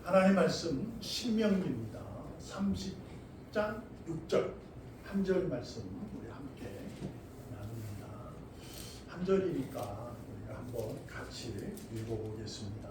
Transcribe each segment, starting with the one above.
하나님의 말씀 신명기입니다. 30장 6절 한 절 말씀 우리 함께 나눕니다. 한 절이니까 우리가 한번 같이 읽어보겠습니다.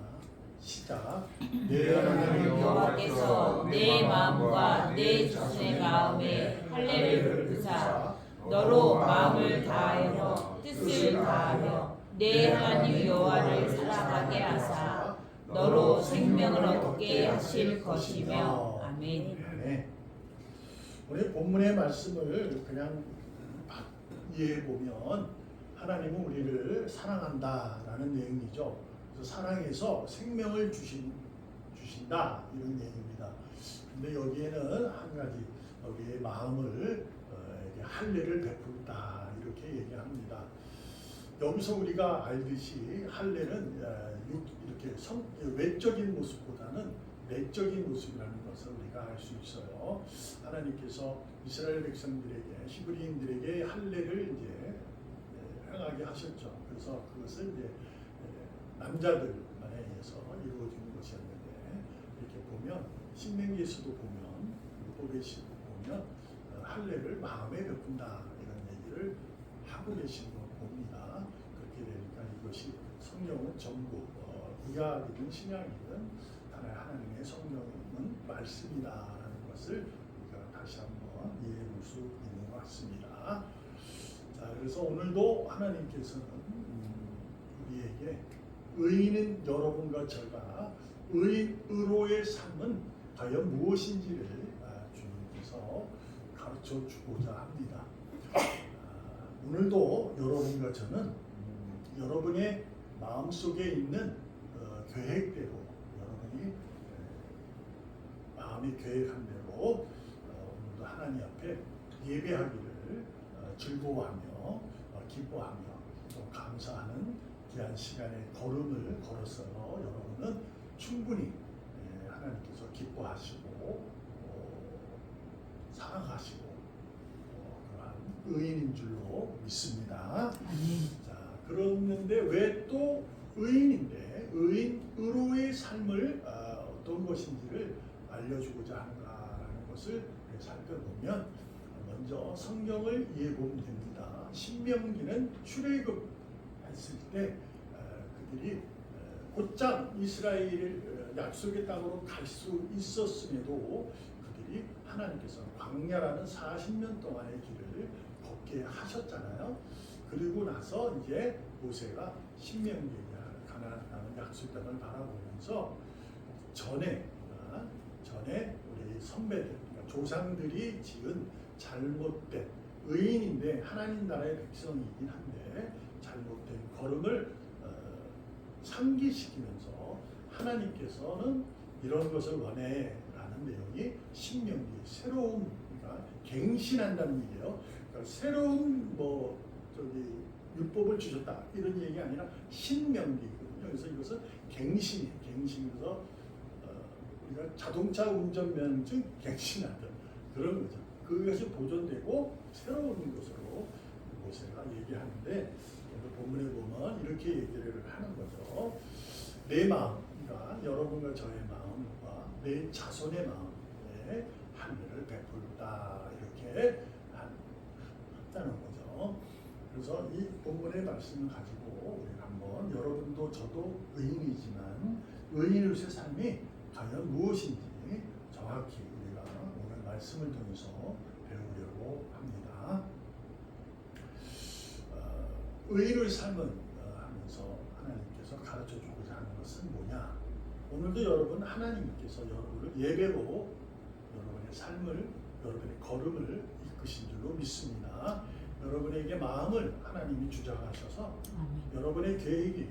시작. 내 하나님 여호와께서 내 마음과 내 자손의 마음에 할례를 베푸사 너로 마음을 다하여 뜻을 다하여 내 하나님 여호와를 사랑하게 하사 너로 생명을 얻게 하실 것이며. 아멘. 네. 오늘 본문의 말씀을 그냥 이해해 보면 하나님은 우리를 사랑한다라는 내용이죠. 그래서 사랑해서 생명을 주신다 이런 내용입니다. 근데 여기에는 한 가지 여기에 마음을 할례를 베풀다 이렇게 얘기합니다. 여기서 우리가 알듯이 할례는 이렇게 외적인 모습보다는 내적인 모습이라는 것을 우리가 알 수 있어요. 하나님께서 이스라엘 백성들에게 히브리인들에게 할례를 이제 행하게 하셨죠. 그래서 그것을 이제 남자들만에 의해서 이루어지는 것이었는데 이렇게 보면 신명기에서도 보면 율법에서도 보면 할례를 마음에 베푼다 이런 얘기를 하고 계신 거 봅니다. 그렇게 되니까 이것이 성경은 전부 구약이든 신약이든 하나님의 성경은 말씀이다라는 것을 우리가 다시 한번 이해해 볼 수 있는 것 같습니다. 자, 그래서 오늘도 하나님께서는 우리에게 의인은 여러분과 제가 의로의 삶은 과연 무엇인지를 주님께서 가르쳐 주고자 합니다. 오늘도 여러분과 저는 여러분의 마음속에 있는 계획대로 여러분이 마음이 계획한 대로 오늘도 하나님 앞에 예배하기를 즐거워하며 기뻐하며 또 감사하는 귀한 시간의 걸음을 걸었어요. 여러분은 충분히 하나님께서 기뻐하시고 사랑하시고 그러한 의인인 줄로 믿습니다. 자, 그런데 왜 또 의인인데 의로의 삶을 어떤 것인지를 알려주고자 하는가라는 것을 살펴보면 먼저 성경을 이해해 보면 됩니다. 신명기는 출애굽했을 때 그들이 곧장 이스라엘 약속의 땅으로 갈 수 있었음에도 그들이 하나님께서 광야라는 40년 동안의 길을 걷게 하셨잖아요. 그리고 나서 이제 모세가 신명기에 가나안 약속 땅을 바라보면서 전에 우리 선배들, 그러니까 조상들이 지은 잘못된 의인인데 하나님 나라의 백성이긴 한데 잘못된 걸음을 상기시키면서 하나님께서는 이런 것을 원해라는 내용이 신명기 새로운 그러니까 갱신한다는 얘기예요. 그러니까 새로운 율법을 주셨다 이런 얘기 아니라 신명기거든요. 그래서 이것은 갱신에서 우리가 자동차 운전면허증 갱신하던 그런 거죠. 그것이 보존되고 새로운 것으로 모세가 얘기하는데 오늘 본문에 보면 이렇게 얘기를 하는 거죠. 내 마음, 그러니까 여러분과 저의 마음과 내 자손의 마음에 할례를 베풀다 이렇게 한다는 거죠. 그래서 이 본문의 말씀을 가지고 우리가 한번 여러분도 저도 의인이지만 의인으로의 삶이 과연 무엇인지 정확히 우리가 오늘 말씀을 통해서 배우려고 합니다. 의인의 삶은 하면서 하나님께서 가르쳐주고자 하는 것은 뭐냐? 오늘도 여러분 하나님께서 여러분을 예배로 여러분의 삶을 여러분의 걸음을 이끄신 줄로 믿습니다. 여러분에게 마음을 하나님이 주장하셔서 여러분의 계획이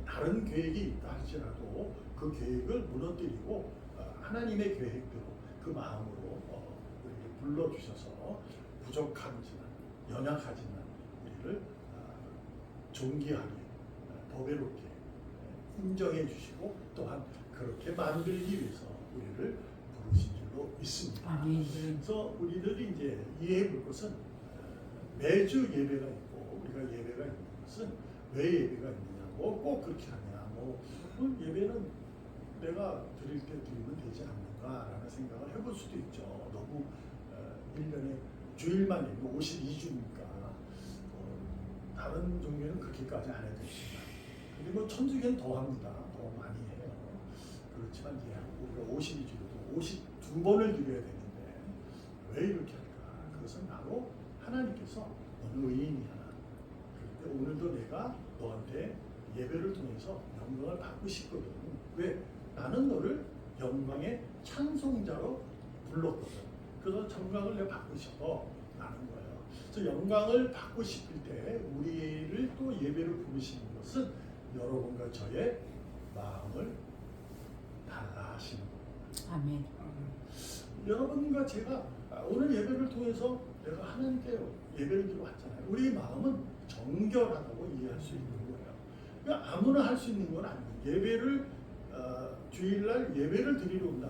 다른 계획이 있다 할지라도 그 계획을 무너뜨리고 하나님의 계획대로 그 마음으로 우리를 불러주셔서 부족하지만 연약하지만 우리를 존귀하게 보배롭게 인정해 주시고 또한 그렇게 만들기 위해서 우리를 부르신 줄로 믿습니다. 그래서 우리들이 이제 이해해 볼 것은 매주 예배가 있고 우리가 예배가 있는 것은 왜 예배가 있느냐고 꼭 그렇게 하냐 예배는 내가 내가 드릴 때 드리면 되지 않는가라는 생각을 해볼 수도 있죠. 너무 1년에 주일만 있고 52주니까 다른 종교는 그렇게까지 안 해도 됩니다. 근데 뭐 천주교는 더 합니다. 더 많이 해요. 그렇지만 이제 우리가 52주도 52번을 드려야 되는데 왜 이렇게 할까? 그것은 바로 하나님께서 너는 의인이야. 그런데 오늘도 내가 너한테 예배를 통해서 영광을 받고 싶거든. 왜? 나는 너를 영광의 찬송자로 불렀거든. 그래서 영광을 내가 받고 싶어 라는 거예요. 그래서 영광을 받고 싶을 때 우리를 또 예배로 부르시는 것은 여러분과 저의 마음을 달라 하시는 거예요. 아멘. 여러분과 제가 오늘 예배를 통해서 내가 하나님께 예배를 드리러 왔잖아요. 우리 마음은 정결하다고 이해할 수 있는 거예요. 그러니까 아무나 할 수 있는 건 아니에요. 예배를 주일날 예배를 드리러 온다.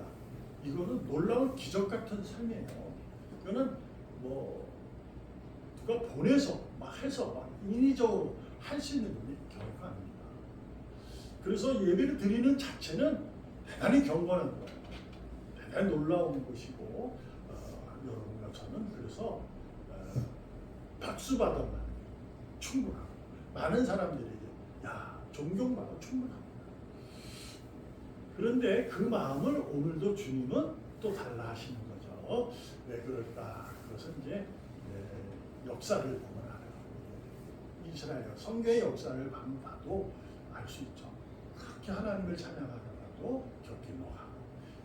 이거는 놀라운 기적 같은 삶이에요. 이거는 뭐 누가 보내서 막 해서 막 인위적으로 할 수 있는 분이 결코 아닙니다. 그래서 예배를 드리는 자체는 대단히 경건한 거예요. 대단히 놀라운 것이고 여러분과 저는 그래서 박수 받아만 충분하고 많은 사람들에게 야 존경받아 충분합니다. 그런데 그 마음을 오늘도 주님은 또 달라 하시는 거죠. 왜 그럴까? 그것은 이제 역사를 보면 알아요. 이스라엘 성경의 역사를 봐도 알 수 있죠. 그렇게 하나님을 찬양하다가도 곁길로 가고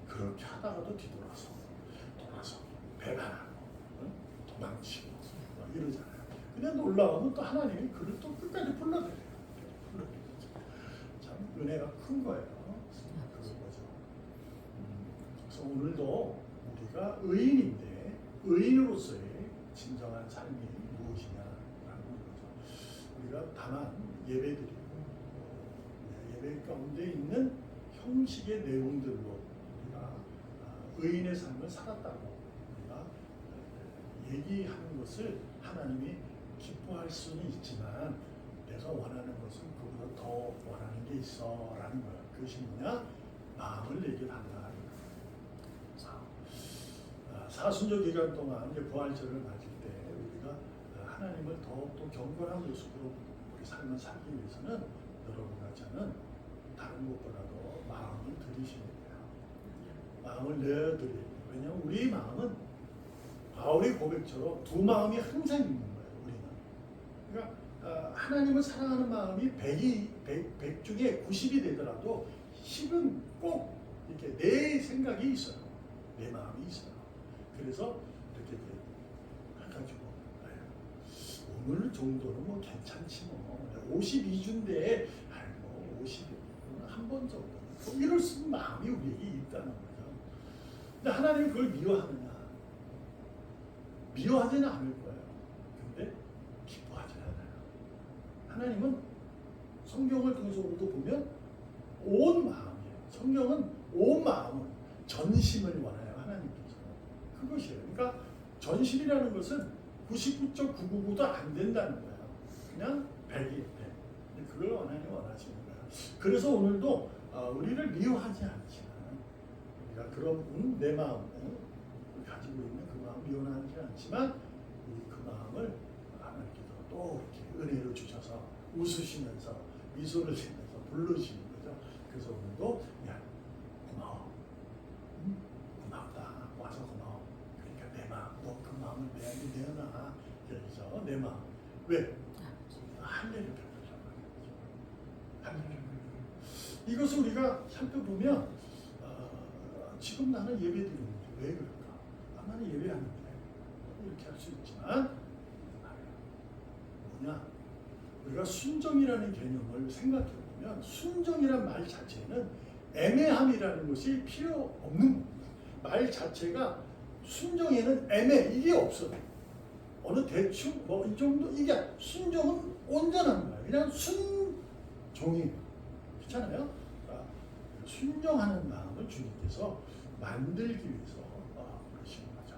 그렇게 하다가도 뒤돌아서 배반하고 도망치고 이러잖아요. 근데 놀라움은 또 하나님이 그를 또 끝까지 불러들여요. 참 은혜가 큰 거예요. 그런 거죠. 그래서 오늘도 우리가 의인인데 의인으로서의 진정한 삶이 무엇이냐라는 거죠. 우리가 다만 예배드리고 예배 가운데 있는 형식의 내용들로 우리가 의인의 삶을 살았다고 우리가 얘기하는 것을 하나님이 기뻐할 수는 있지만 내가 원하는 것은 그보다 더 원하는 게 있어 라는 거야. 그것이 뭐냐? 마음을 내게 달라. 사순절 기간 동안 이제 부활절을 맞을 때 우리가 하나님을 더욱더 경건한 모습으로 우리 삶을 살기 위해서는 여러분과 저는 다른 것보다도 마음을 들이셔야 돼요. 마음을 내어드려요. 왜냐하면 우리 마음은 바울의 고백처럼 두 마음이 항상 있는 거예요. 우리는. 그러니까 하나님을 사랑하는 마음이 100 중에 90이 되더라도 10은 꼭 이렇게 내 생각이 있어요. 내 마음이 있어요. 그래서 이렇게 해가지고 오늘 정도는 뭐 괜찮지 뭐 52주인데 뭐 50은 한 번 정도 뭐 이럴 수 있는 마음이 우리에게 있다는 거죠. 근데 하나님이 그걸 미워하느냐? 미워하지는 않을 거예요. 근데 기뻐하지는 않아요. 하나님은 성경을 통해서도 보면 온 마음이에요. 성경은 온 마음을 전심을 원해요. 하나님께서. 그것이에요. 그러니까 전심이라는 것은 99.999도 안 된다는 거예요. 그냥 100이 100. 그걸 하나님이 원하시는 거예요. 그래서 오늘도 우리를 미워하지 않지만 우리가 그런 내 마음 가지고 있는 그 마음 미워하지 않지만 우리 그 마음을 하나님께서 또 이렇게 은혜로 주셔서 웃으시면서 미소를 지면서 부르시는 거죠. 그래서 오늘도 야 고마워, 고맙다, 와서 고마워. 그러니까 내 마음, 너 그 마음을 내한테 내어놔. 그래서 내 마음 왜 할례를 베풀란 말이죠. 할례를. 이것을 우리가 살펴보면 지금 나는 예배드리는데 왜 그럴까? 나는 예배하는데 이렇게 할 수 있지만 뭐냐? 우리가 순종이라는 개념을 생각해 보면 순종이란 말 자체는 애매함이라는 것이 필요 없는 겁니다. 말 자체가 순종에는 애매 이게 없어요. 어느 대충 뭐 이 정도 이게 순종은 온전한 거예요. 그냥 순종이 그렇잖아요. 그러니까 순종하는 마음을 주님께서 만들기 위해서 그러시는 거죠.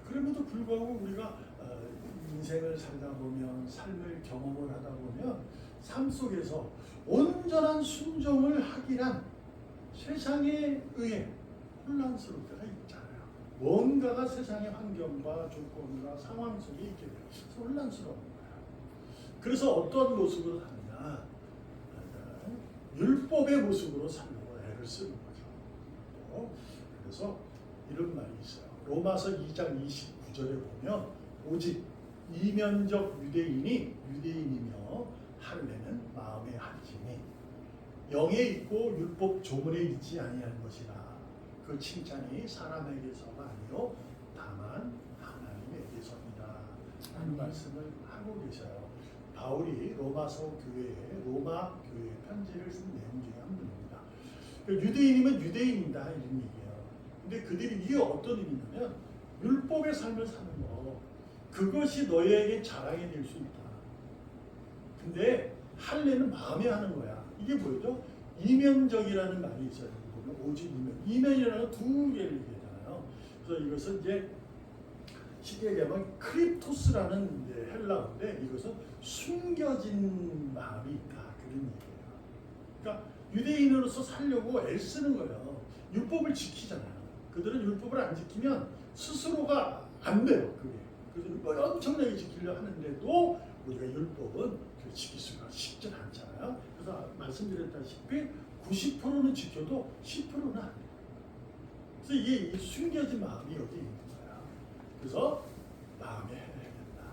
그럼에도 불구하고 우리가 인생을 살다 보면 삶을 경험을 하다 보면 삶 속에서 온전한 순종을 하기란 세상에 의해 혼란스러울 때가 있잖아요. 뭔가가 세상의 환경과 조건과 상황 속에 있게 돼서 혼란스러운 거예요. 그래서 어떤 모습으로 사느냐? 율법의 모습으로 살려고 애를 쓰는 거죠. 또 그래서 이런 말이 있어요. 로마서 2장 29절에 보면 오직 이면적 유대인이 유대인이며 할례는 마음의 한심이 영에 있고 율법 조문에 있지 아니한 것이라. 그 칭찬이 사람에게서가 아니요 다만 하나님에게서이다 하는 말씀을 하고 계셔요. 바울이 로마서 교회에 로마 교회 편지를 쓴 내용 중에 한 분입니다. 유대인이면 유대인이다 이런 얘기예요. 근데 그들이 이게 어떤 의미냐면 율법의 삶을 사는 거 그것이 너희에게 자랑이 될 수 있다. 근데 할례는 마음에 하는 거야. 이게 뭐죠? 이면적이라는 말이 있어요. 보면 오직 이면이라는 두 개를 얘기하잖아요. 그래서 이것은 이제 쉽게 얘기하면 크리토스라는 이제 헬라어인데 이것은 숨겨진 마음이 있다 그런 얘기예요. 그러니까 유대인으로서 살려고 애쓰는 거예요. 율법을 지키잖아요. 그들은 율법을 안 지키면 스스로가 안 돼요. 그게. 그래서 엄청나게 지키려 하는데도 우리가 율법은 지킬 수가 쉽지 않잖아요. 그래서 말씀드렸다시피 90%는 지켜도 10%는 안 돼요. 그래서 이게 숨겨진 마음이 여기 있는 거야. 그래서 마음에 해야 된다.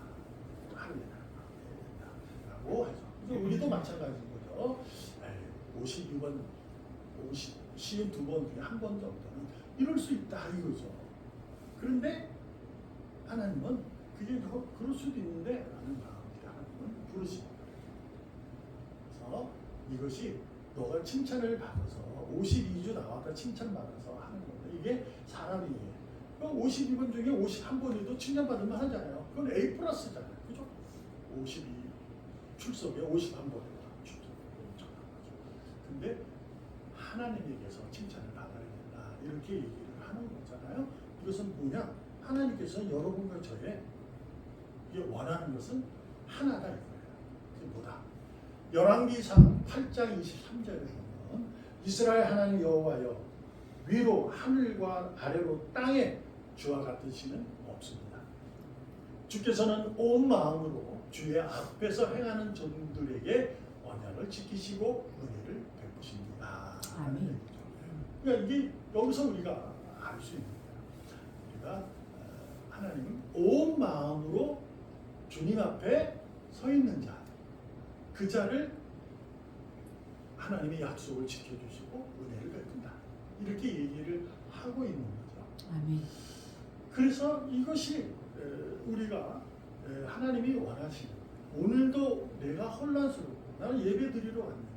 하려면 마음에 해야 된다라고 해서. 그래서 우리도 마찬가지인 거죠. 52번, 52번 중에 한 번 정도는 이럴 수 있다 이거죠. 그런데 하나님은 그게 그럴 수도 있는데 라는 마음이 하나님은 부르십니다. 그래서 이것이 너가 칭찬을 받아서 52주 나왔다 칭찬받아서 하는 겁니다. 이게 사람이에요. 52번 중에 51번에도 칭찬받을만 하잖아요. 그건 A 플러스잖아요. 그죠? 52 출석에 51번에 근데 하나님에게서 칭찬을 받아야 된다. 이렇게 얘기를 하는 거잖아요. 이것은 뭐냐? 하나님께서 여러분과 저의 원하는 것은 하나다 이거예요. 그게 뭐다? 열왕기상 8장 23절에 보면 이스라엘 하나님 여호와여 위로 하늘과 아래로 땅에 주와 같은 신은 없습니다. 주께서는 온 마음으로 주의 앞에서 행하는 종들에게 언약을 지키시고 은혜를 베푸십니다. 아멘. 그러니까 이게 여기서 우리가 알 수 있는 거예요. 우리가 하나님은 온 마음으로 주님 앞에 서 있는 자, 그 자를 하나님의 약속을 지켜주시고 은혜를 베푼다. 이렇게 얘기를 하고 있는 거죠. 아멘. 그래서 이것이 우리가 하나님이 원하시는 오늘도 내가 혼란스럽고 나는 예배 드리러 왔는데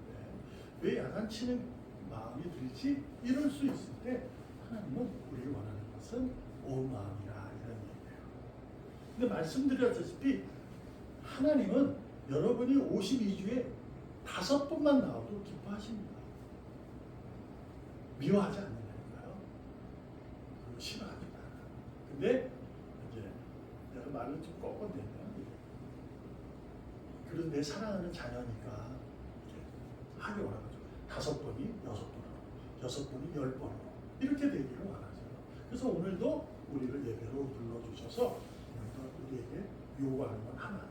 왜 야단치는 마음이 들지? 이럴 수 있을 때 하나님은 우리가 원하는 것은 온 마음이라 이런 얘기예요. 근데 말씀드렸다시피 하나님은 여러분이 52주에 5번만 나와도 기뻐하십니다. 미워하지 않는다니까요. 그리고 싫어하지 않아요. 근데 이제 내가 말을 좀 꺾어내면 그래도 내 사랑하는 자녀니까 하기 원하죠. 5번이 6번으로, 6번이 10번으로 이렇게 되기를 원하죠. 그래서 오늘도 우리를 예배로 불러주셔서 오늘도 우리에게 요구하는 건 하나.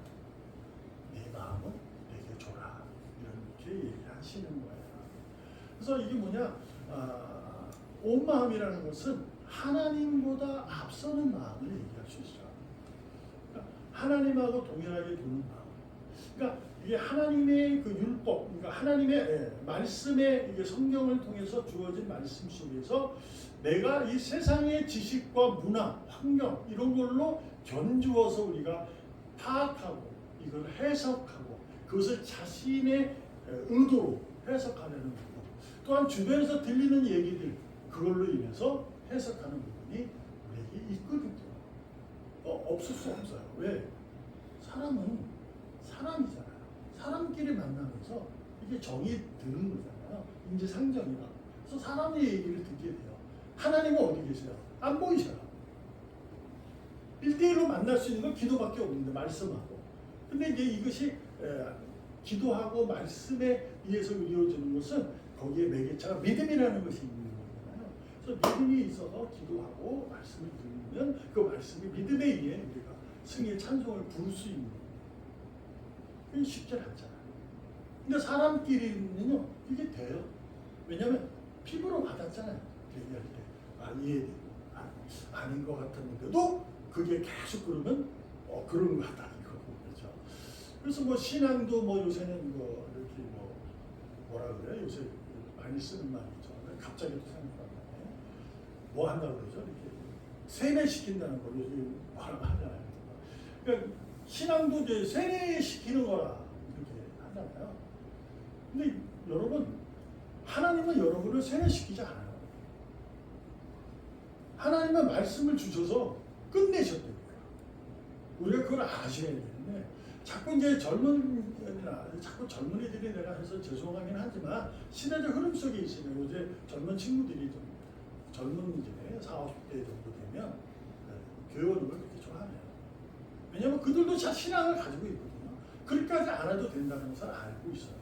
내 마음은 내게 줘라. 이렇게 얘기하시는 거예요. 그래서 이게 뭐냐? 온 마음이라는 것은 하나님보다 앞서는 마음을 얘기할 수 있어요. 그러니까 하나님하고 동일하게 두는 마음. 그러니까 이게 하나님의 그 율법, 그러니까 하나님의 말씀의 이게 성경을 통해서 주어진 말씀 속에서 내가 이 세상의 지식과 문화, 환경 이런 걸로 견주어서 우리가 파악하고 이걸 해석하고 그것을 자신의 의도로 해석하려는 부분, 또한 주변에서 들리는 얘기들 그걸로 인해서 해석하는 부분이 우리에게 있거든요. 없을 수 없어요. 왜? 사람은 사람이잖아요. 사람끼리 만나면서 이게 정이 드는 거잖아요. 인지상정이라고. 그래서 사람의 얘기를 듣게 돼요. 하나님은 어디 계세요? 안 보이셔요. 1대1로 만날 수 있는 건 기도밖에 없는데 말씀하고. 근데 이제 이것이 기도하고 말씀에 의해서 이루어지는 것은 거기에 매개체가 믿음이라는 것이 있는 거잖아요. 그래서 믿음이 있어서 기도하고 말씀을 들으면 그 말씀이 믿음에 의해 우리가 승리의 찬송을 부를 수 있는 그게 쉽지 않잖아요. 근데 사람끼리는요 이게 돼요. 왜냐하면 피부로 받았잖아요. 얘기할 때 이해되고 아닌 것 같았는데도 그게 계속 그러면 그런 것 같다 이거고 그렇죠. 그래서 뭐 신앙도 뭐 요새는 뭐 이렇게 뭐라 그래요? 요새 많이 쓰는 말이죠. 갑자기 또 생각나네. 뭐 한다고 그러죠? 이렇게 세뇌시킨다는 걸 요즘 뭐라고 하잖아요. 그러니까 신앙도 이제 세뇌시키는 거라 이렇게 하잖아요. 근데 여러분 하나님은 여러분을 세뇌시키지 않아요. 하나님은 말씀을 주셔서 끝내셨다고요. 우리가 그걸 아셔야 되는데 자꾸 이제 자꾸 젊은 애들이 내가 해서 죄송하긴 하지만 시대적 흐름 속에 있으면 요새 젊은 친구들이 좀 젊은 이제 40, 50대 정도 되면 교회 오는 걸 그렇게 좋아하네요. 왜냐하면 그들도 신앙을 가지고 있거든요. 그렇게까지 알아도 된다는 것을 알고 있어요.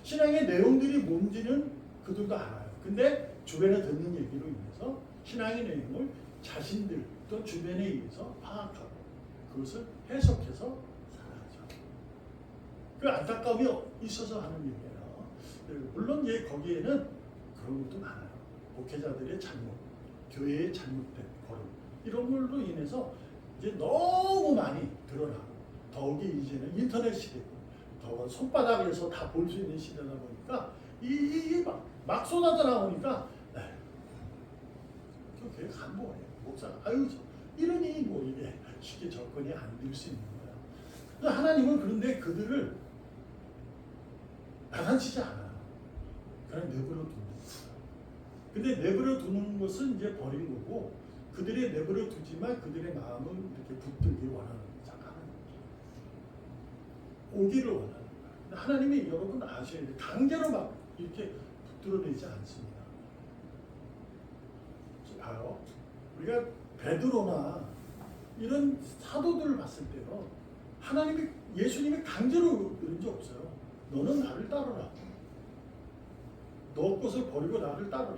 신앙의 내용들이 뭔지는 그들도 알아요. 근데 주변에 듣는 얘기로 인해서 신앙의 내용을 자신들 또 주변에 의해서 파악하고 그것을 해석해서 살아가죠. 그 안타까움이 있어서 하는 얘기예요. 물론 거기에는 그런 것도 많아요. 목회자들의 잘못, 교회의 잘못된 걸음 이런 걸로 인해서 이제 너무 많이 드러나고 더욱이 이제는 인터넷 시대고 더 손바닥에서 다 볼 수 있는 시대다 보니까 이게 막 쏟아져 나오니까 교회 간 뭐예요? 목사 아유 이러니 뭐 이게 쉽게 접근이 안 될 수 있는 거예요. 하나님은 그런데 그들을 야단치지 않아요. 그냥 내버려 두는 거예요. 근데 내버려 두는 것은 이제 버린 거고 그들의 내버려 두지만 그들의 마음은 이렇게 붙들기 원하는 거잖아요. 오기를 원하는 거예요. 하나님이 여러분 아셔야 돼요. 강제로 막 이렇게 붙들어내지 않습니다. 봐요. 우리가 베드로나 이런 사도들을 봤을 때요. 하나님이 예수님이 강제로 그런 적 없어요. 너는 나를 따르라. 너 것을 버리고 나를 따르라.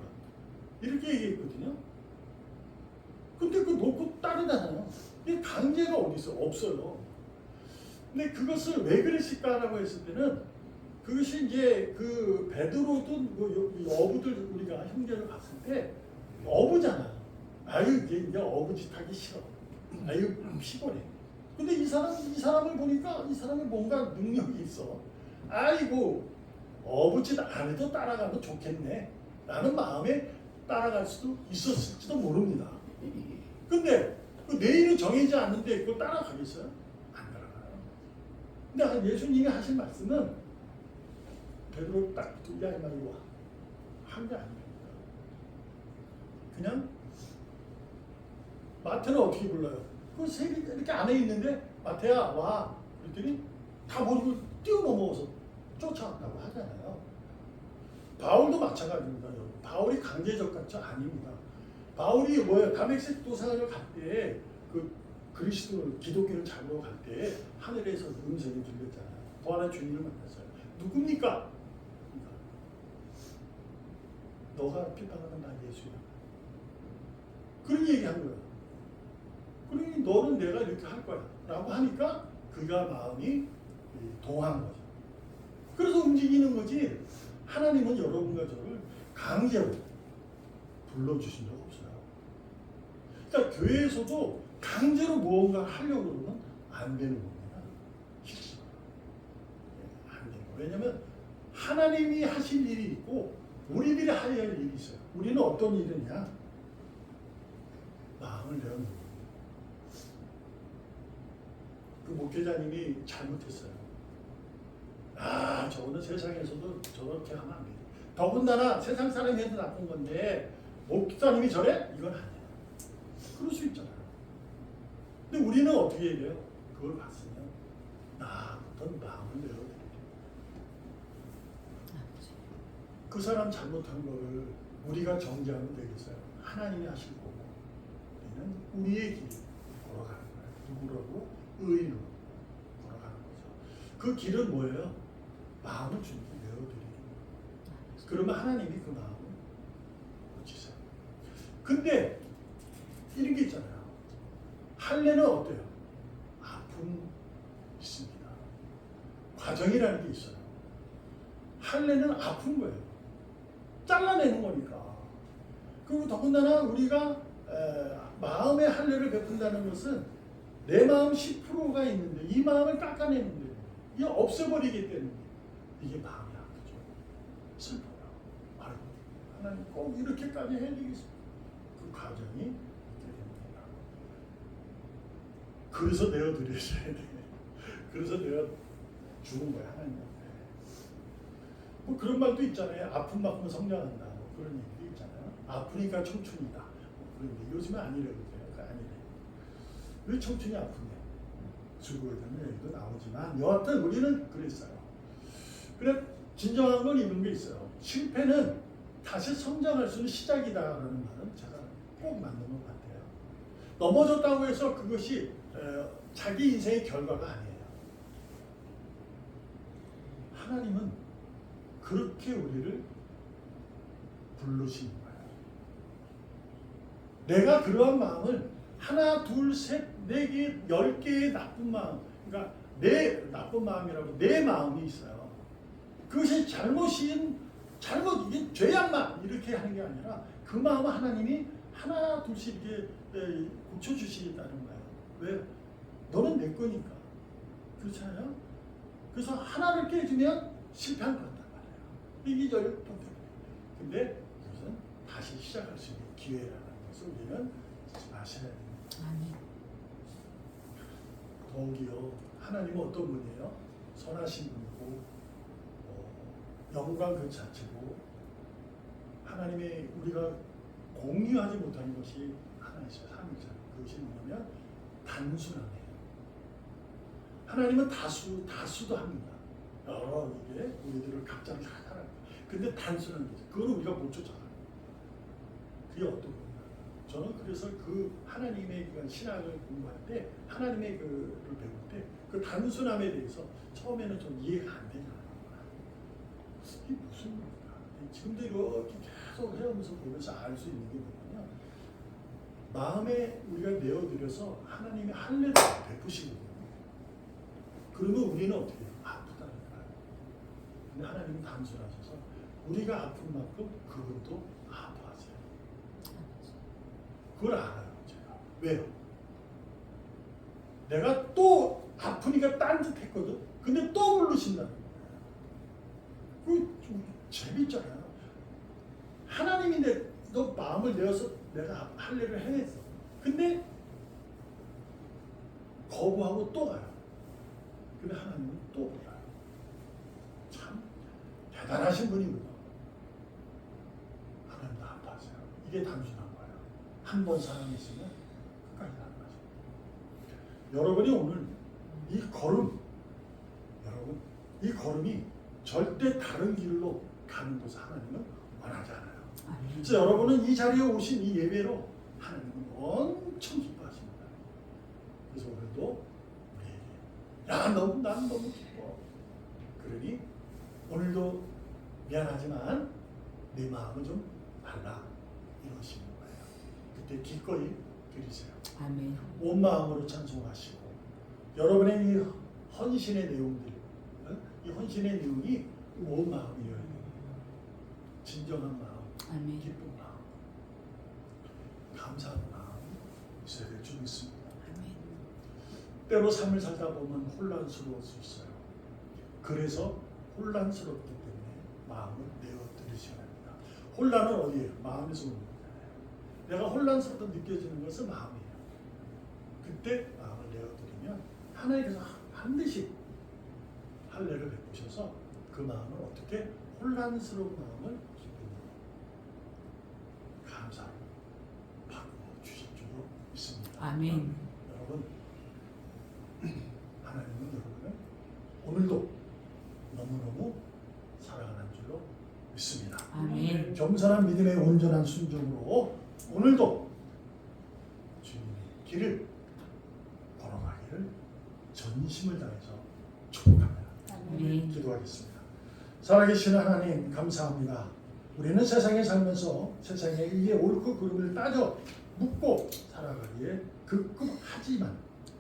이렇게 얘기했거든요. 근데 그 놓고 따르잖아요. 이 강제가 어디 있어? 없어요. 근데 그것을 왜 그랬을까라고 했을 때는 그것이 이제 그 베드로도 뭐 어부들 우리가 형제를 봤을 때 어부잖아. 아유 이제 어부짓 하기 싫어. 아유 피곤해. 근데 이 사람을 보니까 이 사람이 뭔가 능력이 있어. 아이고 어부짓 안 해도 따라가면 좋겠네. 라는 마음에 따라갈 수도 있었을지도 모릅니다. 근데 그 내일은 정해지지 않는데 그걸 따라가겠어요? 안 따라가요. 근데 예수님이 하신 말씀은 베드로 딱 야 이 말이 와. 한 게 아닙니다. 그냥 마태는 어떻게 불러요? 그 세리 이렇게 안에 있는데 마태야 와. 그랬더니 다 버리고 뛰어넘어서 쫓아왔다고 하잖아요. 바울도 마찬가지입니다. 바울이 강제적 같죠? 아닙니다. 바울이 뭐예요? 다메섹 도상을 갈 때 그 그리스도 기독교를 잡으러 갈 때 하늘에서 음성이 들렸잖아요. 부활한 주님을 만났어요. 누굽니까? 너가 비판하는 나 예수야. 그런 얘기한 거예요. 그러니 너는 내가 이렇게 할 거야. 라고 하니까 그가 마음이 동한 거죠. 그래서 움직이는 거지. 하나님은 여러분과 저를 강제로 불러주신 적 없어요. 그러니까 교회에서도 강제로 무언가 하려고 그러면 안 되는 겁니다. 실수. 안 되는 거예요. 왜냐하면 하나님이 하실 일이 있고 우리들이 해야 할 일이 있어요. 우리는 어떤 일이냐? 마음을 내어놓는 거예요. 그 목회자님이 잘못했어요. 저거는 세상에서도 저렇게 하면 안 돼. 더군다나 세상 사람이 해도 나쁜 건데 목사님이 저래? 이건 아니야. 그럴 수 있잖아요. 근데 우리는 어떻게 얘기해요? 그걸 봤으면 나부터 마음을 내어드리죠. 그 사람 잘못한 걸 우리가 정죄하면 되겠어요? 하나님이 하실 거고 우리는 우리의 길 걸어가는 거예요. 누구라고? 의인으로 걸어가는 거죠. 그 길은 뭐예요? 마음을 주님께 내어드리는 거예요. 그러면 하나님이 그 마음을 고치세요. 근데 이런 게 있잖아요. 할례는 어때요? 아픔 있습니다. 과정이라는 게 있어요. 할례는 아픈 거예요. 잘라내는 거니까. 그리고 더군다나 우리가 마음의 할례를 베푼다는 것은 내 마음 10%가 있는데 이 마음을 깎아내는데 이게 없애버리기 때문에 이게 마음이 아프죠. 슬퍼요. 아이고, 하나님 꼭 이렇게까지 해야 되겠습니다. 그 과정이 있게 됩니다. 그래서 내어드리셔야 돼. 그래서 내가 주는 거야, 하나님한테. 뭐 그런 말도 있잖아요. 아픈 만큼 성장한다. 뭐 그런 얘기도 있잖아요. 아프니까 청춘이다. 뭐 그런 얘기. 요즘은 아니래요. 아니래. 왜 청춘이 아픈데? 죽어야 되는 얘기도 나오지만 여하튼 우리는 그랬어요. 그래 진정한 건 이런 게 있어요. 실패는 다시 성장할 수 있는 시작이다라는 말은 제가 꼭 맞는 것 같아요. 넘어졌다고 해서 그것이 자기 인생의 결과가 아니에요. 하나님은 그렇게 우리를 부르신 거예요. 내가 그러한 마음을 하나, 둘, 셋, 네 개, 10개의 나쁜 마음, 그러니까 내 나쁜 마음이라고 내 마음이 있어요. 그것이 이게 죄악만 이렇게 하는 게 아니라 그 마음을 하나님이 하나, 둘씩 이렇게 고쳐주시겠다는 거예요. 왜? 너는 내 거니까. 그렇잖아요? 그래서 하나를 깨주면 실패한 거란 말이에요. 이기적으로 근데 그것은 다시 시작할 수 있는 기회라는 것을 우리는 잊지 마셔야 됩니다. 아멘. 더욱이요, 하나님은 어떤 분이에요? 선하신 분이고 영광 그 자체고 하나님의 우리가 공유하지 못하는 것이 하나 있어요. 삼위잖아요. 그것이 뭐냐면 단순함이에요. 하나님은 다수도 합니다. 여러 이게 우리들을 각자를 다 살아요. 근데 단순한 거죠. 그거는 우리가 못 쫓아가요. 그게 어떤 겁니까? 저는 그래서 그 하나님의 그 신학을 공부할 때 하나님의 그를 배울 때 그 단순함에 대해서 처음에는 좀 이해가 안 되잖아요. 이게 무슨 말일까? 지금도 이렇게 계속 해오면서 보면서 알 수 있는 게 뭐냐면 마음에 우리가 내어드려서 하나님의 할례를 베푸시거든요. 그러면 우리는 어떻게 해요? 아프다는 거예요. 근데 하나님은 단순하셔서 우리가 아픈 만큼 그분도 아파하세요. 그걸 알아요, 제가. 왜요? 내가 또 아프니까 딴짓했거든. 근데 또 부르신다는 거예요. 그 좀 재밌잖아요. 하나님이 너 마음을 내어서 내가 할례를 해냈어. 근데 거부하고 또 가요. 근데 하나님은 또 불러요. 참 대단하신 분이구나. 하나님도 아파하세요. 이게 단순한 거예요. 한 번 사랑했으면 끝까지 가는 거죠. 여러분이 오늘 이 걸음이 절대 다른 길로 가는 것을 하나님은 원하지 않아요. 그래서 여러분은 이 자리에 오신 이 예배로 하나님은 엄청 기뻐하십니다. 그래서 오늘도 우리에게 난 너무 기뻐. 그러니 오늘도 미안하지만 내 마음을 좀 달라 이러시는 거예요. 그때 기꺼이 드리세요. 아멘. 온 마음으로 찬송하시고 여러분의 이 헌신의 내용들, 이 헌신의 내용이 온 마음이어야 돼요. 진정한 마음, 아멘. 기쁜 마음, 감사한 마음 있어야 될 줄 믿습니다. 아멘. 때로 삶을 살다 보면 혼란스러울 수 있어요. 그래서 혼란스럽기 때문에 마음을 내어드리셔야 합니다. 혼란은 어디예요? 마음에서 오는 거잖아요. 내가 혼란스럽다 느껴지는 것은 마음이에요. 그때 마음을 내어드리면 하나님께서 반드시 할례를 베푸셔서 그 마음을 어떻게 혼란스러운 마음을 기쁨으로 감사로 바꾸어 주실 줄로 믿습니다. 아멘. 여러분, 하나님은 여러분을 오늘도 너무너무 사랑하는 줄로 믿습니다. 아멘. 겸손한 믿음의 온전한 순종으로 오늘도 주님의 길을 걸어가기를 전심을 다해서 축복합니다. 아멘. 기도하겠습니다. 살아계신 하나님 감사합니다. 우리는 세상에 살면서 세상에 이게 옳고 그름을 따져 묻고 살아가기에 극복하지만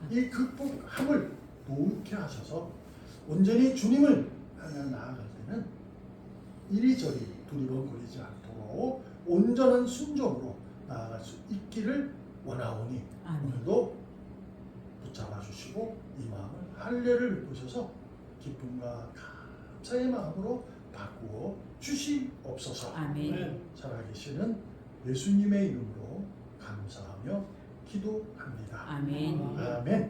이 극복함을 놓게 하셔서 온전히 주님을 향해 나아갈 때는 이리저리 두리번거리지 않도록 온전한 순종으로 나아갈 수 있기를 원하오니 아멘. 오늘도 붙잡아 주시고 이 마음을 할례를 베푸셔서 기쁨과 감사의 마음으로 바꾸어 주시옵소서. 아멘. 살아계시는 예수님의 이름으로 감사하며 기도합니다. 아멘. 아멘.